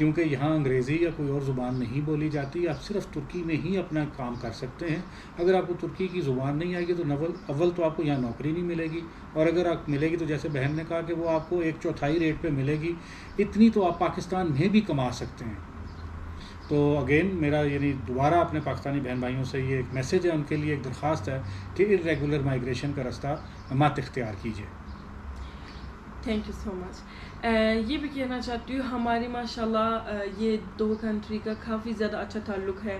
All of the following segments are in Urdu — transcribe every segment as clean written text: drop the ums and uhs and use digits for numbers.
کیونکہ یہاں انگریزی یا کوئی اور زبان نہیں بولی جاتی. آپ صرف ترکی میں ہی اپنا کام کر سکتے ہیں. اگر آپ کو ترکی کی زبان نہیں آئے گی تو اول تو آپ کو یہاں نوکری نہیں ملے گی, اور اگر آپ ملے گی تو جیسے بہن نے کہا کہ وہ آپ کو 1/4 ریٹ پہ ملے گی. اتنی تو آپ پاکستان میں بھی کما سکتے ہیں. تو اگین میرا یعنی دوبارہ اپنے پاکستانی بہن بھائیوں سے یہ ایک میسیج ہے, ان کے لیے ایک درخواست ہے کہ ارریگولر مائیگریشن کا رستہ مت اختیار کیجیے. تھینک یو سو مچ. یہ بھی کہنا چاہتی ہوں ہماری ماشاءاللہ یہ 2 کنٹری کا کافی زیادہ اچھا تعلق ہے.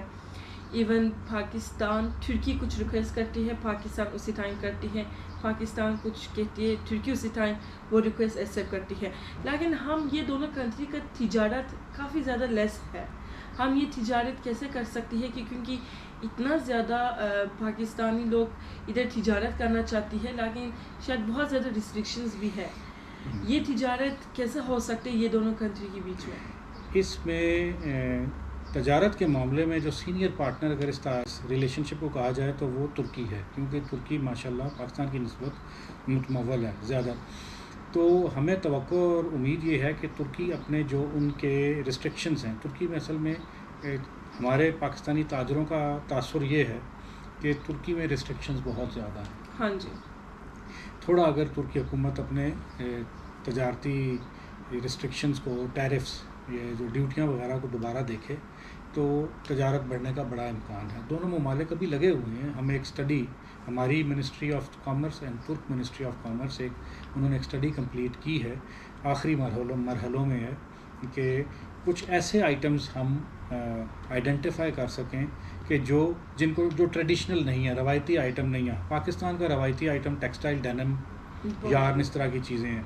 ایون پاکستان ترکی کچھ ریکویسٹ کرتی ہے, پاکستان اسی ٹائم کرتی ہے, پاکستان کچھ کہتی ہے, ترکی اسی ٹائم وہ ریکویسٹ ایکسیپٹ کرتی ہے. لیکن ہم یہ دونوں کنٹری کا تجارت کافی زیادہ لیس ہے. ہم یہ تجارت کیسے کر سکتی ہے کہ کیونکہ اتنا زیادہ پاکستانی لوگ ادھر تجارت کرنا چاہتی ہے, لیکن شاید بہت زیادہ ریسٹرکشنز بھی ہے. یہ تجارت کیسے ہو سکتے یہ دونوں کنٹری کے بیچ میں؟ اس میں تجارت کے معاملے میں جو سینئر پارٹنر اگر اس ریلیشن شپ کو کہا جائے تو وہ ترکی ہے, کیونکہ ترکی ماشاءاللہ پاکستان کی نسبت متمول ہے زیادہ. تو ہمیں توقع اور امید یہ ہے کہ ترکی اپنے جو ان کے ریسٹرکشنز ہیں, ترکی میں اصل میں ہمارے پاکستانی تاجروں کا تاثر یہ ہے کہ ترکی میں ریسٹرکشنز بہت زیادہ ہیں. ہاں جی. تھوڑا اگر ترکی حکومت اپنے تجارتی ریسٹرکشنز کو, ٹیرفس, یہ جو ڈیوٹیاں وغیرہ کو دوبارہ دیکھے تو تجارت بڑھنے کا بڑا امکان ہے. دونوں ممالک ابھی لگے ہوئے ہیں. ہمیں ایک اسٹڈی, ہماری منسٹری آف کامرس اینڈ ترک منسٹری آف کامرس, انہوں نے ایک اسٹڈی کمپلیٹ کی ہے, آخری مرحلوں میں ہے کہ کچھ ایسے آئٹمز ہم آئیڈینٹیفائی کر سکیں کہ جو ٹریڈیشنل نہیں ہے, روایتی آئٹم نہیں ہے. پاکستان کا روایتی آئٹم ٹیکسٹائل, ڈینم, یارن, اس طرح کی چیزیں ہیں.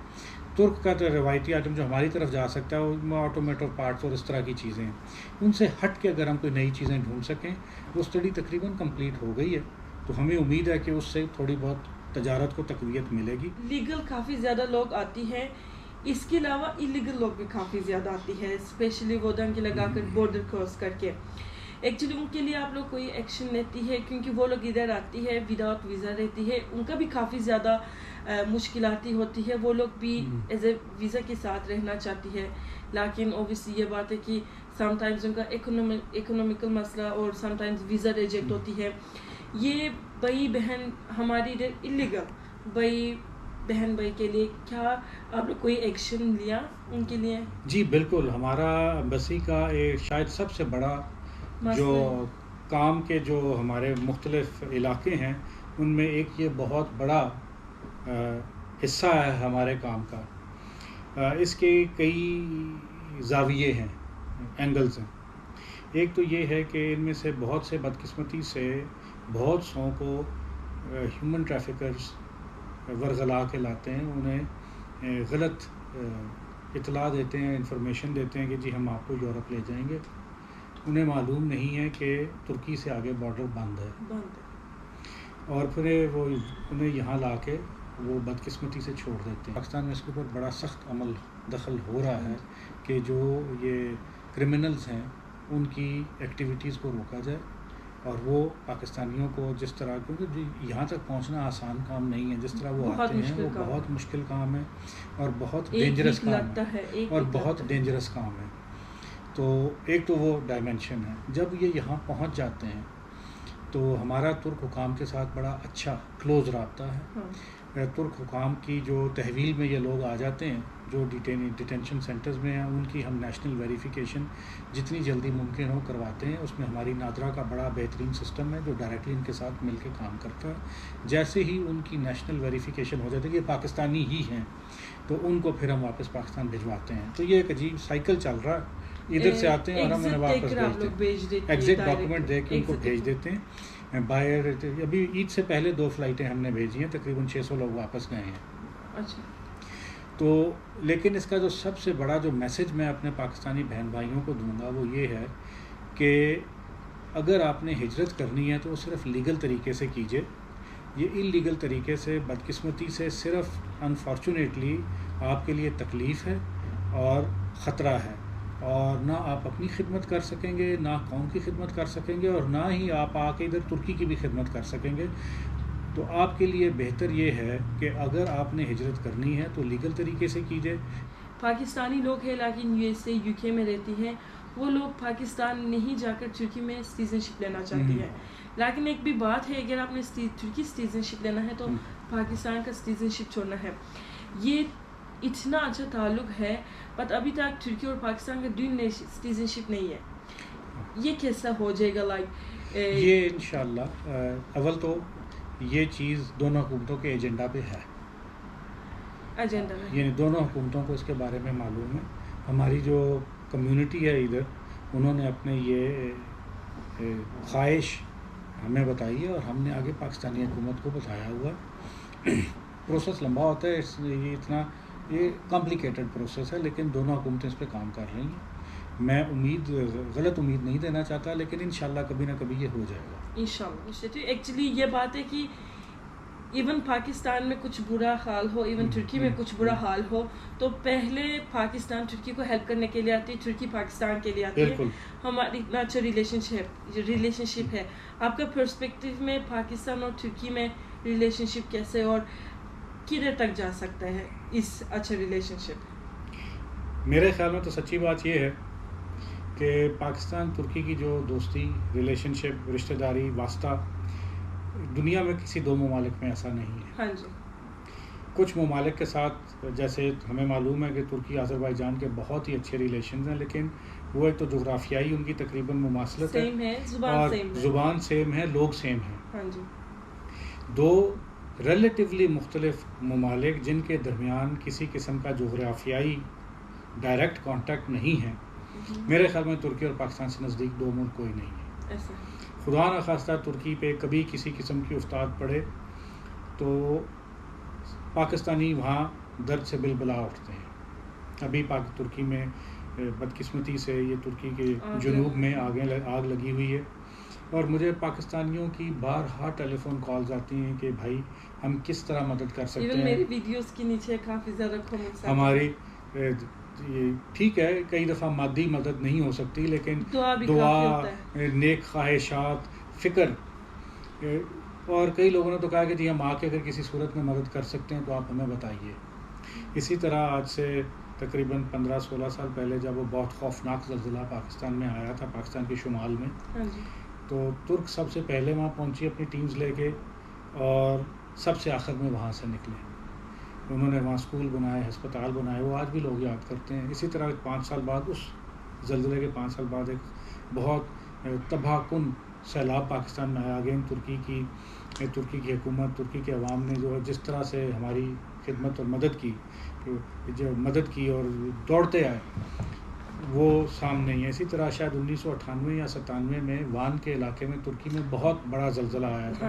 ترک کا تو روایتی آئٹم جو ہماری طرف جا سکتا ہے وہ آٹومیٹو پارٹس اور اس طرح کی چیزیں ہیں. ان سے ہٹ کے اگر ہم کوئی نئی چیزیں ڈھونڈ سکیں, وہ اسٹڈی تقریباً کمپلیٹ ہو گئی ہے, تو ہمیں امید ہے کہ اس سے تھوڑی بہت تجارت کو تقویت ملے گی. لیگل کافی زیادہ لوگ آتی ہیں, اس کے علاوہ انلیگل لوگ بھی کافی زیادہ آتی ہے, اسپیشلی وہ دنگی لگا کر بارڈر کراس کر کے. ایکچولی ان کے لیے آپ لوگ کوئی ایکشن لیتی ہے کیونکہ وہ لوگ ادھر آتی ہے وداؤٹ ویزا رہتی ہے, ان کا بھی کافی زیادہ مشکلاتی ہوتی ہے. وہ لوگ بھی ایز اے ویزا کے ساتھ رہنا چاہتی ہے, لیکن اوبیسلی یہ بات ہے کہ سم ٹائمز ان کا اکنامیکل مسئلہ اور سم ٹائمز ویزا ریجیکٹ ہوتی ہے. یہ بھائی بہن ہماری ادھر انلیگل بھائی بہن بھائی کے لیے کیا آپ نے کوئی ایکشن لیا ان کے لیے؟ جی بالکل. ہمارا ایمبیسی کا شاید سب سے بڑا جو کام کے جو ہمارے مختلف علاقے ہیں ان میں ایک یہ بہت بڑا حصہ ہے ہمارے کام کا. اس کے کئی زاویے ہیں, اینگلز ہیں. ایک تو یہ ہے کہ ان میں سے بہت سے بدقسمتی سے بہت سو کو ہیومن ٹریفکرز ورغلا کے لاتے ہیں, انہیں غلط اطلاع دیتے ہیں, انفارمیشن دیتے ہیں کہ جی ہم آپ کو یورپ لے جائیں گے. انہیں معلوم نہیں ہے کہ ترکی سے آگے بارڈر بند ہے, اور پھر وہ انہیں یہاں لا کے وہ بدقسمتی سے چھوڑ دیتے ہیں. پاکستان میں اس کے اوپر بڑا سخت عمل دخل ہو رہا ہے کہ جو یہ کرمنلز ہیں ان کی ایکٹیویٹیز کو روکا جائے, اور وہ پاکستانیوں کو جس طرح, کیونکہ یہاں تک پہنچنا آسان کام نہیں ہے, جس طرح وہ آتے ہیں وہ بہت مشکل کام ہے اور بہت ڈینجرس کام ہے, اور بہت ڈینجرس کام ہے. تو ایک تو وہ ڈائمینشن ہے. جب یہ یہاں پہنچ جاتے ہیں تو ہمارا ترک حکام کے ساتھ بڑا اچھا کلوز رابطہ ہے. ترک حکام کی جو تحویل میں یہ لوگ آ جاتے ہیں جو ڈیٹینشن سینٹرز میں ہیں, ان کی ہم نیشنل ویریفیکیشن جتنی جلدی ممکن ہو کرواتے ہیں. اس میں ہماری نادرا کا بڑا بہترین سسٹم ہے جو ڈائریکٹلی ان کے ساتھ مل کے کام کرتا ہے. جیسے ہی ان کی نیشنل ویریفیکیشن ہو جاتی ہے کہ یہ پاکستانی ہی ہیں, تو ان کو پھر ہم واپس پاکستان بھجواتے ہیں. تو یہ ایک عجیب سائیکل چل رہا ہے, ادھر سے آتے ہیں اور ہم انہیں واپس بھیجتے ہیں, ایگزٹ ڈاکومنٹ دے کے ان کو بھیج دیتے ہیں. باہر ابھی عید سے پہلے 2 فلائٹیں ہم نے بھیجی ہیں, تقریباً 600 لوگ واپس گئے ہیں. اچھا. تو لیکن اس کا جو سب سے بڑا جو میسج میں اپنے پاکستانی بہن بھائیوں کو دوں گا وہ یہ ہے کہ اگر آپ نے ہجرت کرنی ہے تو وہ صرف لیگل طریقے سے کیجیے. یہ انلیگل طریقے سے بدقسمتی سے صرف انفارچونیٹلی آپ کے لیے تکلیف ہے اور خطرہ ہے, اور نہ آپ اپنی خدمت کر سکیں گے, نہ قوم کی خدمت کر سکیں گے, اور نہ ہی آپ آ کے ادھر ترکی کی بھی خدمت کر سکیں گے. تو آپ کے لیے بہتر یہ ہے کہ اگر آپ نے ہجرت کرنی ہے تو لیگل طریقے سے کیجیے. پاکستانی لوگ ہیں لیکن USA UK میں رہتی ہیں, وہ لوگ پاکستان نہیں جا کر ترکی میں سٹیزن شپ لینا چاہتی ہے. لیکن ایک بھی بات ہے, اگر آپ نے ترکی سٹیزن شپ لینا ہے تو پاکستان کا سٹیزن شپ چھوڑنا ہے. یہ اتنا اچھا تعلق ہے, بٹ ابھی تک ترکی اور پاکستان کا ڈوئل سٹیزن شپ نہیں ہے. یہ کیسا ہو جائے گا؟ لائک یہ انشاءاللہ اول تو یہ چیز دونوں حکومتوں کے ایجنڈا پہ ہے, ایجنڈا میں, یعنی دونوں حکومتوں کو اس کے بارے میں معلوم ہے. ہماری جو کمیونٹی ہے ادھر, انہوں نے اپنے یہ خواہش ہمیں بتائی ہے اور ہم نے آگے پاکستانی حکومت کو بتایا ہوا. پروسیس لمبا ہوتا ہے, یہ کمپلیکیٹڈ پروسیس ہے, لیکن دونوں حکومتیں اس پہ کام کر رہی ہیں. میں غلط امید نہیں دینا چاہتا, لیکن انشاءاللہ کبھی نہ کبھی یہ ہو جائے گا انشاءاللہ. ایکچولی یہ بات ہے کہ ایون پاکستان میں کچھ برا حال ہو, ایون ترکی میں کچھ برا حال ہو, تو پہلے پاکستان ترکی کو ہیلپ کرنے کے لیے آتی ہے, ترکی پاکستان کے لیے آتی ہے. ہماری اتنا اچھا ریلیشن شپ ہے. آپ کا پرسپیکٹیو میں پاکستان اور ترکی میں ریلیشن شپ کیسے اور کدھر تک جا سکتا ہے اس اچھا ریلیشن شپ؟ میرے خیال میں تو سچی بات یہ ہے کہ پاکستان ترکی کی جو دوستی, ریلیشن شپ, رشتہ داری, واسطہ دنیا میں کسی دو ممالک میں ایسا نہیں ہے. ہاں جی. کچھ ممالک کے ساتھ, جیسے ہمیں معلوم ہے کہ ترکی آذربائیجان کے بہت ہی اچھے ریلیشنز ہیں, لیکن وہ ایک تو جغرافیائی ان کی تقریباً مماثلت ہے, اور زبان سیم ہے, لوگ سیم ہیں. ہاں جی. دو ریلیٹیولی مختلف ممالک جن کے درمیان کسی قسم کا جغرافیائی ڈائریکٹ کانٹیکٹ نہیں ہے. میرے خیال میں ترکی اور پاکستان سے نزدیک دو ملک کوئی نہیں ہے. ایسا خدا نخواستہ ترکی پہ کبھی کسی قسم کی افتاد پڑے تو پاکستانی وہاں درد سے بلبلا اٹھتے ہیں. ابھی ترکی میں بدقسمتی سے یہ ترکی کے جنوب میں آگ لگی ہوئی ہے, اور مجھے پاکستانیوں کی بارہا ٹیلی فون کالز آتی ہیں کہ بھائی ہم کس طرح مدد کر سکتے ہیں. میری ویڈیوز کے نیچے کافی زیادہ کمنٹس ہماری ٹھیک ہے, کئی دفعہ مادی مدد نہیں ہو سکتی, لیکن دعا, نیک خواہشات, فکر, اور کئی لوگوں نے تو کہا کہ جی ہم آ کے اگر کسی صورت میں مدد کر سکتے ہیں تو آپ ہمیں بتائیے. اسی طرح آج سے تقریباً 15-16 سال پہلے جب وہ بہت خوفناک زلزلہ پاکستان میں آیا تھا, پاکستان کے شمال میں, تو ترک سب سے پہلے وہاں پہنچی اپنی ٹیمز لے کے, اور سب سے آخر میں وہاں سے نکلے. انہوں نے وہاں اسکول بنائے, ہسپتال بنائے, وہ آج بھی لوگ یاد کرتے ہیں. اسی طرح 5 سال بعد, اس زلزلے کے 5 سال بعد, ایک بہت تباہ کن سیلاب پاکستان میں آیا. اگین ترکی کی حکومت, ترکی کے عوام نے جو جس طرح سے ہماری خدمت اور مدد کی اور دوڑتے آئے, وہ سامنے ہی ہے. اسی طرح شاید 1998 یا 97 میں وان کے علاقے میں ترکی میں بہت بڑا زلزلہ آیا تھا.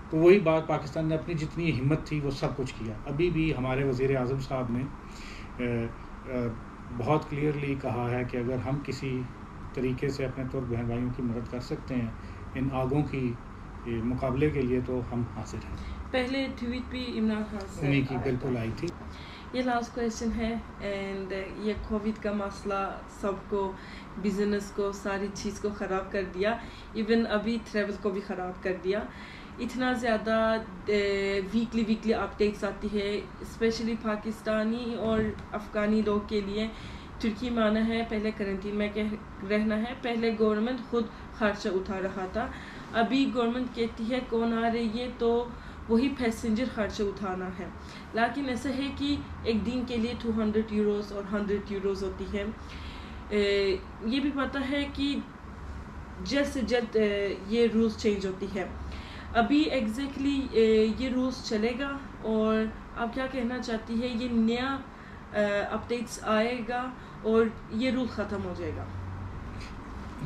تو وہی بات, پاکستان نے اپنی جتنی ہمت تھی وہ سب کچھ کیا. ابھی بھی ہمارے وزیر اعظم صاحب نے بہت کلیئرلی کہا ہے کہ اگر ہم کسی طریقے سے اپنے ترک بہن بھائیوں کی مدد کر سکتے ہیں ان آگوں کی مقابلے کے لیے تو ہم حاضر ہیں. پہلے ٹویٹ بھی عمران خان سے انہیں کی بالکل آئی تھی. یہ لاسٹ کویشچن ہے, اینڈ یہ کووڈ کا مسئلہ سب کو, بزنس کو, ساری چیز کو خراب کر دیا, ایون ابھی ٹریول کو بھی خراب کر دیا. اتنا زیادہ ویکلی اپڈیٹس آتی ہے, اسپیشلی پاکستانی اور افغانی لوگ کے لیے. ترکی میں آنا ہے, پہلے کرنٹین میں رہنا ہے. پہلے گورنمنٹ خود خرچہ اٹھا رہا تھا, ابھی گورنمنٹ کہتی ہے کون آ رہی ہے تو وہی پیسنجر خرچہ اٹھانا ہے. لیکن ایسا ہے کہ ایک دن کے لیے 200 یوروز اور 100 یوروز ہوتی ہے. یہ بھی پتہ ہے کہ جلد سے جلد یہ رولز چینج ہوتی ہے. ابھی ایگزیکٹلی یہ رولز چلے گا, اور آپ کیا کہنا چاہتی ہے, یہ نیا اپڈیٹس آئے گا اور یہ رول ختم ہو جائے گا؟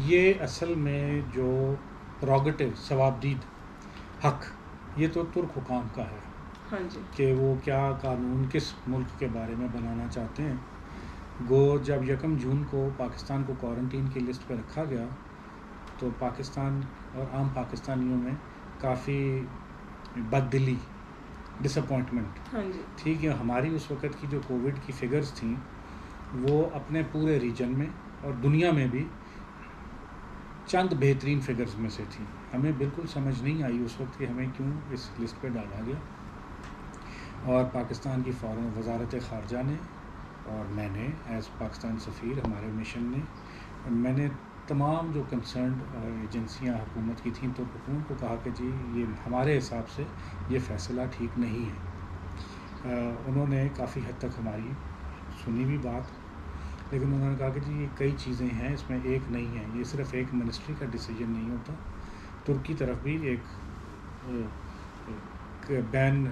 یہ اصل میں جو پروگیٹو ثوابدید حق, یہ تو ترک حکام کا ہے. ہاں جی. کہ وہ کیا قانون کس ملک کے بارے میں بنانا چاہتے ہیں. گو جب 1 جون کو پاکستان کو کوارنٹین کی لسٹ پہ رکھا گیا تو پاکستان اور عام پاکستانیوں میں کافی بد دلی, ڈس اپوائنٹمنٹ. ہاں جی. ٹھیک ہے, ہماری اس وقت کی جو کووڈ کی فگرز تھیں وہ اپنے پورے ریجن میں اور دنیا میں بھی چند بہترین فگرز میں سے تھیں. ہمیں بالکل سمجھ نہیں آئی اس وقت کہ ہمیں کیوں اس لسٹ پہ ڈالا گیا, اور پاکستان کی فوراً وزارت خارجہ نے اور میں نے ایز پاکستان سفیر ہمارے مشن نے میں نے تمام جو کنسرنڈ ایجنسیاں حکومت کی تھیں تو حکومت کو کہا کہ جی یہ ہمارے حساب سے یہ فیصلہ ٹھیک نہیں ہے. انہوں نے کافی حد تک ہماری سنی بھی بات, لیکن انہوں نے کہا کہ جی یہ کئی چیزیں ہیں, اس میں ایک نہیں ہے, یہ صرف ایک منسٹری کا ڈیسیجن نہیں ہوتا, ترکی طرف بھی ایک بین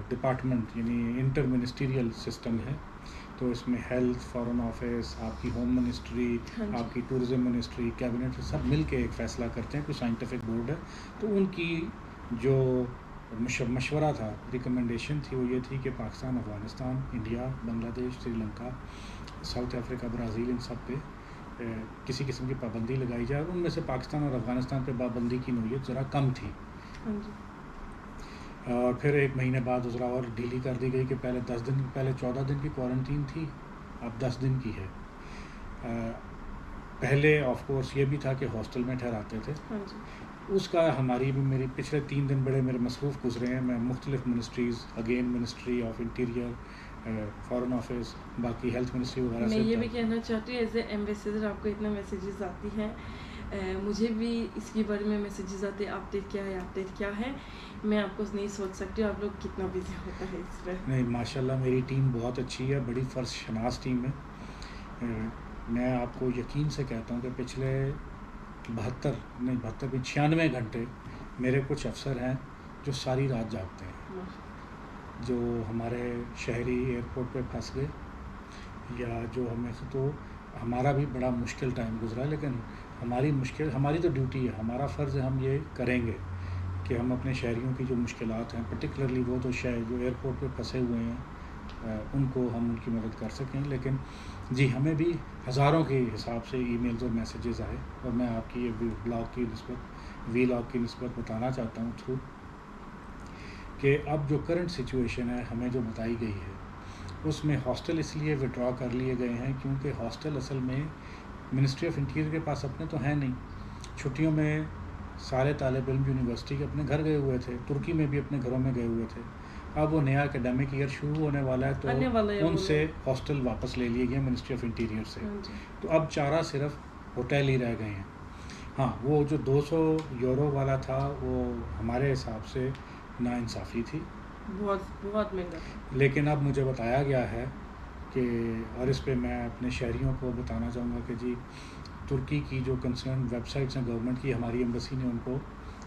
ڈپارٹمنٹ یعنی انٹر منسٹریل سسٹم ہے. تو اس میں ہیلتھ, فارن آفس, آپ کی ہوم منسٹری, آپ کی ٹورزم منسٹری, کیبنٹ سب مل کے ایک فیصلہ کرتے ہیں, کوئی سائنٹیفک بورڈ ہے. تو ان کی جو مشورہ تھا, ریکمنڈیشن تھی, وہ یہ تھی کہ پاکستان, افغانستان, انڈیا, بنگلہ دیش, Sri Lanka, South Africa, Brazil, ان سب پہ کسی قسم کی پابندی لگائی جائے. ان میں سے پاکستان اور افغانستان پہ پابندی کی نوعیت ذرا کم تھی. اور پھر ایک مہینے بعد ذرا اور ڈھیلی کر دی گئی کہ پہلے 14 دن کی کوارنٹین تھی, اب 10 دن کی ہے. پہلے آف کورس یہ بھی تھا کہ ہاسٹل میں ٹھہراتے تھے. اس کا میری پچھلے 3 دن بڑے میرے مصروف گزرے ہیں. میں مختلف ministries, again ministry of interior, foreign office, باقی ہیلتھ منسٹری وغیرہ سے. میں یہ بھی کہنا چاہتی ہوں ایز اے ایمبیسیڈر آپ کو اتنا میسیجز آتی ہیں, مجھے بھی اس کے بارے میں میسیجز آتے ہیں, اپڈیٹ کیا ہے. میں آپ کو نہیں سوچ سکتی ہوں آپ لوگ کتنا بزی ہوتا ہے اس پہ. نہیں, ماشاءاللہ میری ٹیم بہت اچھی ہے, بڑی فرض شناس ٹیم ہے. میں آپ کو یقین سے کہتا ہوں کہ پچھلے 96 گھنٹے میرے کچھ افسر ہیں جو ساری رات جاگتے ہیں, جو ہمارے شہری ایئرپورٹ پہ پھنس گئے, یا جو تو ہمارا بھی بڑا مشکل ٹائم گزرا, لیکن ہماری تو ڈیوٹی ہے, ہمارا فرض ہے, ہم یہ کریں گے کہ ہم اپنے شہریوں کی جو مشکلات ہیں, پرٹیکولرلی وہ تو جو ایئرپورٹ پہ پھنسے ہوئے ہیں, ان کو ہم ان کی مدد کر سکیں. لیکن جی ہمیں بھی ہزاروں کے حساب سے ای میلز اور میسیجز آئے, اور میں آپ کی وی لاگ کی نسبت بتانا چاہتا ہوں تھرو کہ اب جو کرنٹ سچویشن ہے ہمیں جو بتائی گئی ہے, اس میں ہاسٹل اس لیے وڈرا کر لیے گئے ہیں کیونکہ ہاسٹل اصل میں منسٹری آف انٹیریئر کے پاس اپنے تو ہیں نہیں. چھٹیوں میں سارے طالب علم یونیورسٹی کے اپنے گھر گئے ہوئے تھے, ترکی میں بھی اپنے گھروں میں گئے ہوئے تھے. اب وہ نیا اکیڈیمک ایئر شروع ہونے والا ہے, تو ان سے ہاسٹل واپس لے لیے گئے منسٹری آف انٹیریئر سے. تو اب چارہ صرف ہوٹل ہی رہ گئے ہیں. ہاں, وہ جو 200 یورو والا تھا وہ ہمارے حساب سے ناانصافی تھی, بہت مہنگا. لیکن اب مجھے بتایا گیا ہے کہ, اور اس پہ میں اپنے شہریوں کو بتانا چاہوں گا کہ جی ترکی کی جو کنسرن ویب سائٹس ہیں گورنمنٹ کی, ہماری ایمبیسی نے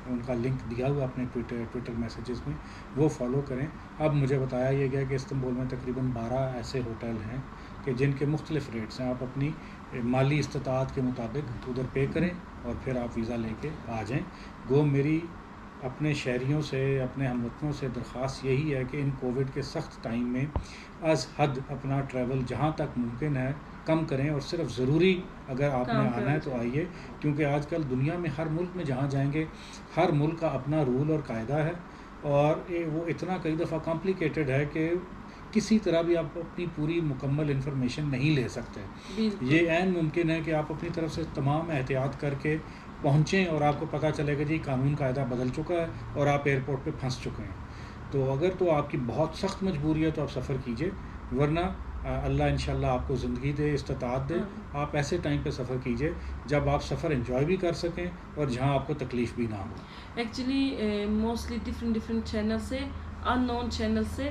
ان کا لنک دیا ہوا اپنے ٹویٹر میسیجز میں, وہ فالو کریں. اب مجھے بتایا یہ گیا کہ استنبول میں تقریباً 12 ایسے ہوٹل ہیں کہ جن کے مختلف ریٹس ہیں. آپ اپنی مالی استطاعت کے مطابق ادھر پے کریں اور پھر آپ ویزا لے کے آ جائیں. میری اپنے شہریوں سے, اپنے ہم وطنوں سے درخواست یہی ہے کہ ان کووڈ کے سخت ٹائم میں از حد اپنا ٹریول جہاں تک ممکن ہے کم کریں, اور صرف ضروری اگر آپ نے آنا ہے تو آئیے, کیونکہ آج کل دنیا میں ہر ملک میں جہاں جائیں گے ہر ملک کا اپنا رول اور قاعدہ ہے, اور وہ اتنا کئی دفعہ کمپلیکیٹڈ ہے کہ کسی طرح بھی آپ اپنی پوری مکمل انفارمیشن نہیں لے سکتے. یہ عین ممکن ہے کہ آپ اپنی طرف سے تمام احتیاط کر کے پہنچیں اور آپ کو پتہ چلے گا جی قانون قاعدہ بدل چکا ہے اور آپ ایئرپورٹ پہ پھنس چکے ہیں. تو اگر تو آپ کی بہت سخت مجبوری ہے تو آپ سفر کیجئے, ورنہ اللہ انشاءاللہ آپ کو زندگی دے, استطاعت دے, آپ ایسے ٹائم پہ سفر کیجئے جب آپ سفر انجوائے بھی کر سکیں اور جہاں آپ کو تکلیف بھی نہ ہو. ایکچولی موسٹلی ڈفرینٹ چینل سے, ان نون چینل سے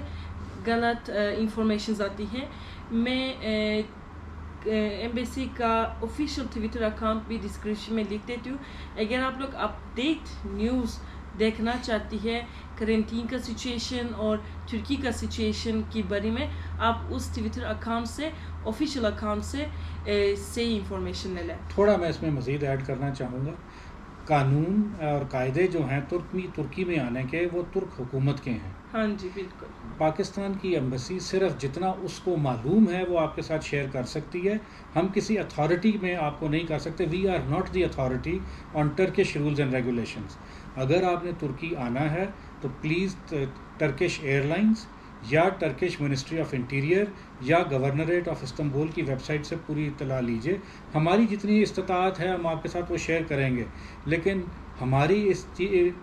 غلط انفارمیشنز آتی ہیں. میں ایمبیسی کا آفیشیل ٹویٹر اکاؤنٹ بھی ڈسکرپشن میں لکھ دیتی ہوں. اگر آپ لوگ اپڈیٹ نیوز دیکھنا چاہتی ہے کرنٹین کا سچویشن اور ترکی کا سچویشن کے بارے میں, آپ اس ٹویٹر اکاؤنٹ سے, آفیشیل اکاؤنٹ سے صحیح انفارمیشن لے لیں. تھوڑا میں اس میں مزید ایڈ کرنا چاہوں گا, قانون اور قاعدے جو ہیں ترکی میں آنے کے وہ ترک حکومت کے ہیں. ہاں جی بالکل. پاکستان کی ایمبیسی صرف جتنا اس کو معلوم ہے وہ آپ کے ساتھ شیئر کر سکتی ہے. ہم کسی اتھارٹی میں آپ کو نہیں کر سکتے. We are not the authority on Turkish rules and regulations. اگر آپ نے ترکی آنا ہے تو پلیز ٹرکش ایئر لائنز یا ٹرکش منسٹری آف انٹیریئر یا گورنریٹ آف استنبول کی ویب سائٹ سے پوری اطلاع لیجئے. ہماری جتنی استطاعت ہے ہم آپ کے ساتھ وہ شیئر کریں گے, لیکن ہماری اس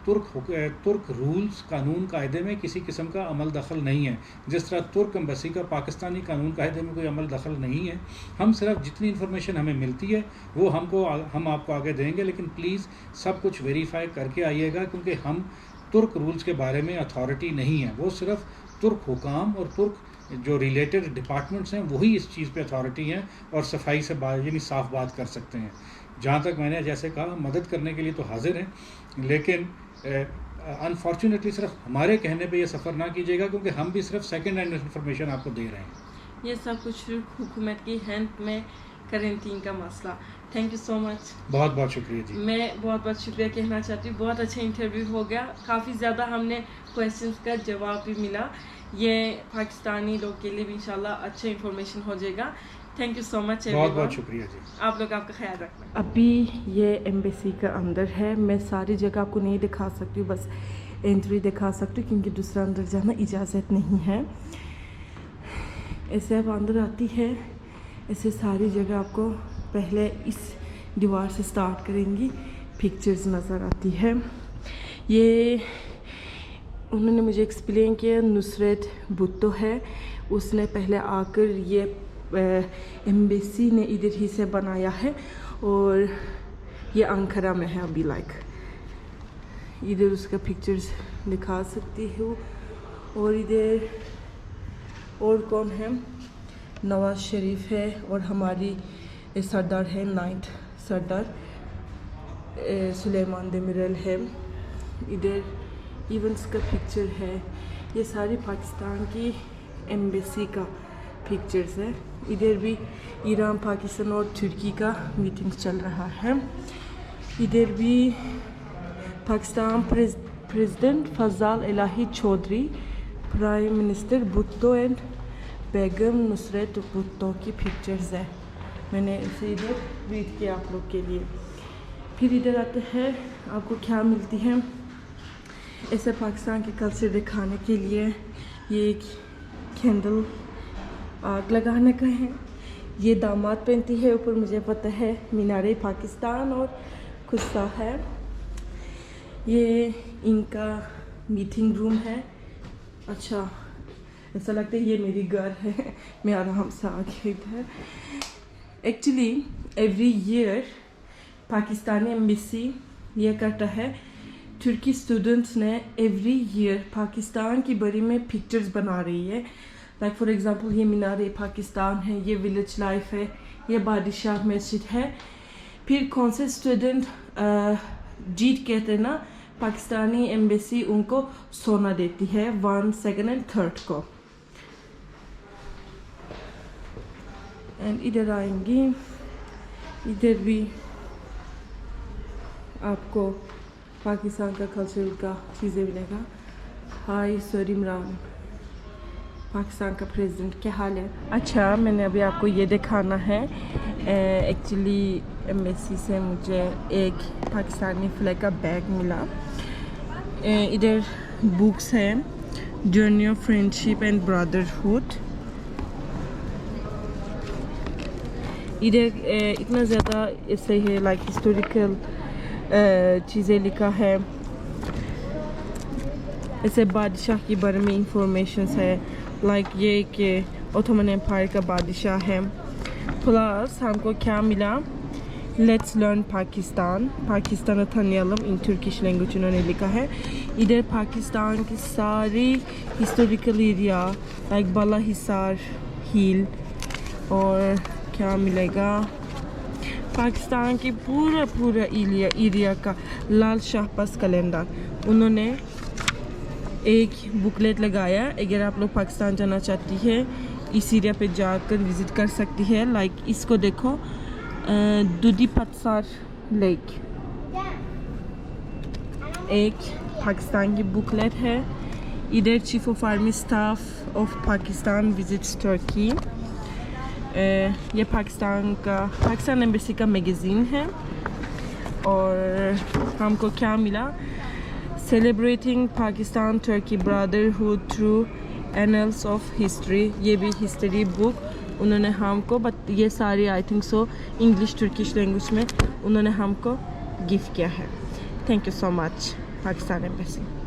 ترک رولز قانون قاعدے میں کسی قسم کا عمل دخل نہیں ہے، جس طرح ترک ایمبیسی کا پاکستانی قانون قاعدے میں کوئی عمل دخل نہیں ہے. ہم صرف جتنی انفارمیشن ہمیں ملتی ہے وہ ہم آپ کو آگے دیں گے، لیکن پلیز سب کچھ ویریفائی کر کے آئیے گا، کیونکہ ہم ترک رولز کے بارے میں اتھارٹی نہیں ہے. وہ صرف ترک حکام اور ترک جو ریلیٹڈ ڈپارٹمنٹس ہیں وہی اس چیز پہ اتھارٹی ہیں اور صفائی سے یعنی صاف بات کر سکتے ہیں. جہاں تک میں نے جیسے کہا مدد کرنے کے لیے تو حاضر ہیں، لیکن انفارچونیٹلی صرف ہمارے کہنے پہ یہ سفر نہ کیجیے گا، کیونکہ ہم بھی صرف سیکنڈ ہینڈ انفارمیشن آپ کو دے رہے ہیں. یہ سب کچھ حکومت کی ہینڈ میں کرنٹین کا مسئلہ. تھینک یو سو مچ. بہت بہت شکریہ جی. میں بہت بہت شکریہ کہنا چاہتی ہوں. بہت اچھا انٹرویو ہو گیا، کافی زیادہ ہم نے کویشچنس کا جواب بھی ملا. یہ پاکستانی لوگ کے لیے بھی انشاءاللہ اچھا انفارمیشن ہو جائے گا. تھینک یو سو مچ. بہت بہت شکریہ جی. آپ لوگ آپ کا خیال رکھنا. ابھی یہ ایمبیسی کا اندر ہے. میں ساری جگہ آپ کو نہیں دکھا سکتی ہوں، بس انٹری دکھا سکتی ہوں کیونکہ دوسرا اندر جانا اجازت نہیں ہے. ایسے اب اندر آتی ہے، ایسے ساری جگہ آپ کو پہلے اس دیوار سے سٹارٹ کریں گی، پکچرز نظر آتی ہے. یہ انہوں نے مجھے ایکسپلین کیا، نصرت بھٹو ہے، اس نے پہلے آ کر یہ ایمبیسی نے ادھر ہی سے بنایا ہے، اور یہ انکارا میں ہے ابھی. لائک ادھر اس کا پکچرز دکھا سکتی ہوں. اور ادھر اور کون ہے؟ نواز شریف ہے، اور ہماری سردار ہے 9th سردار سلیمان دیمیرل ہے. ادھر ایونٹس کا پکچر ہے. یہ ساری پاکستان کی ایمبیسی کا پکچرز ہے. ادھر بھی ایران، پاکستان اور ترکی کا میٹنگ چل رہا ہے. ادھر بھی Pakistan president Fazal Elahi Chaudhry, prime minister Bhutto and Begum Nusrat Bhutto کی پکچرز ہے. میں نے اسے ادھر ریڈ کیا آپ لوگ کے لیے. پھر ادھر آتے ہیں، آپ کو کیا ملتی ہے ایسے پاکستان کے کلچر دکھانے کے لیے. یہ ایک کینڈل آگ لگانے کا ہے. یہ داماد پہنتی ہے اوپر، مجھے پتہ ہے مینار پاکستان اور قصہ ہے. یہ ان کا میٹنگ روم ہے. اچھا ایسا لگتا ہے یہ میری گھر ہے، میں آرام سے آ گئی ادھر. Actually every year Pakistani embassy یہ کرتا ہے، ترکی اسٹوڈنٹس نے ایوری ایئر پاکستان کی بارے میں پکچرز بنا رہی ہے. لائک فار ایگزامپل یہ مینار پاکستان ہے، یہ ولیج لائف ہے، یہ بادشاہ مسجد ہے. پھر کون سے اسٹوڈنٹ جیت کہتے ہیں نا، پاکستانی ایمبیسی ان کو سونا دیتی ہے 1, 2 اور 3 کو. اینڈ ادھر آئیں گی، ادھر بھی آپ کو پاکستان کا کلچر کا چیزیں ملے گا. ہائی سر عمران، پاکستان کا پریزیڈنٹ، کیا حال ہے؟ اچھا میں نے ابھی آپ کو یہ دکھانا ہے. ایکچولی ایمبیسی سے مجھے ایک پاکستانی فلیگ کا بیگ ملا. ادھر بکس ہیں، journey of friendship and brotherhood. ادھر اتنا زیادہ اس سے ہے لائک ہسٹوریکل چیزیں لکھا ہے. ایسے بادشاہ کے بارے میں انفارمیشنس ہے، لائک یہ کہ اوتھمن امپائر کا بادشاہ ہے. پلس ہم کو کیا ملا، لیٹس لرن پاکستان، پاکستان تھنیالم ان ترکش لینگویج انہوں نے لکھا ہے. ادھر پاکستان کی ساری ہسٹوریکل ایریا لائک بالا حصار ہیل. اور کیا ملے گا، پاکستان کی پورا ایریا کا لال شاہ پس کیلنڈر انہوں نے ایک بکلیٹ لگایا. اگر آپ لوگ پاکستان جانا چاہتی ہے اس ایریا پہ جا کر وزٹ کر سکتی ہے. لائک اس کو دیکھو، دودی پتسار لیک ایک پاکستان کی بکلیٹ ہے. ادھر chief of army staff of Pakistan visits Turkey. یہ پاکستان ایمبیسی کا میگزین ہے. اور ہم کو کیا ملا، celebrating Pakistan Turkey brotherhood through annals of history. یہ بھی ہسٹری بک انہوں نے ہم کو، بٹ یہ ساری I think so English Turkish language میں انہوں نے ہم کو گفٹ کیا ہے. Thank you so much, Pakistan Embassy.